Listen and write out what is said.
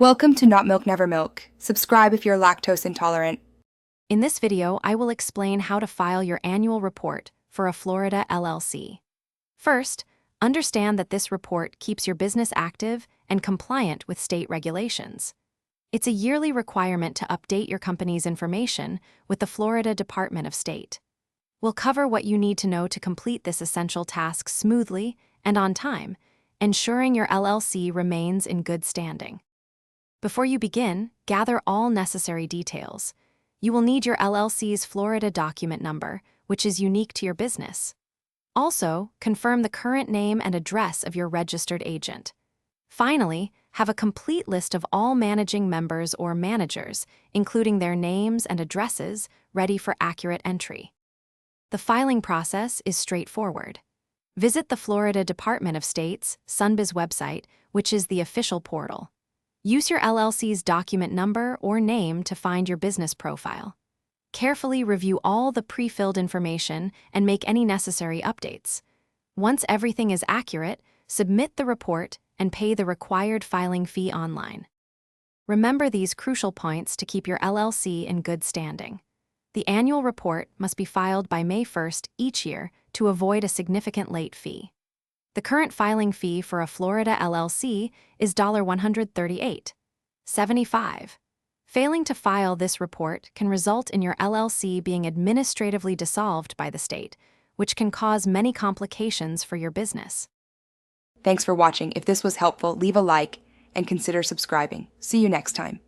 Welcome to Not Milk Never Milk. Subscribe if you're lactose intolerant. In this video, I will explain how to file your annual report for a Florida LLC. First, understand that this report keeps your business active and compliant with state regulations. It's a yearly requirement to update your company's information with the Florida Department of State. We'll cover what you need to know to complete this essential task smoothly and on time, ensuring your LLC remains in good standing. Before you begin, gather all necessary details. You will need your LLC's Florida document number, which is unique to your business. Also, confirm the current name and address of your registered agent. Finally, have a complete list of all managing members or managers, including their names and addresses, ready for accurate entry. The filing process is straightforward. Visit the Florida Department of State's Sunbiz website, which is the official portal. Use your LLC's document number or name to find your business profile. Carefully review all the pre-filled information and make any necessary updates. Once everything is accurate, submit the report and pay the required filing fee online. Remember these crucial points to keep your LLC in good standing. The annual report must be filed by May 1st each year to avoid a significant late fee. The current filing fee for a Florida LLC is $138.75. Failing to file this report can result in your LLC being administratively dissolved by the state, which can cause many complications for your business. Thanks for watching. If this was helpful, leave a like and consider subscribing. See you next time.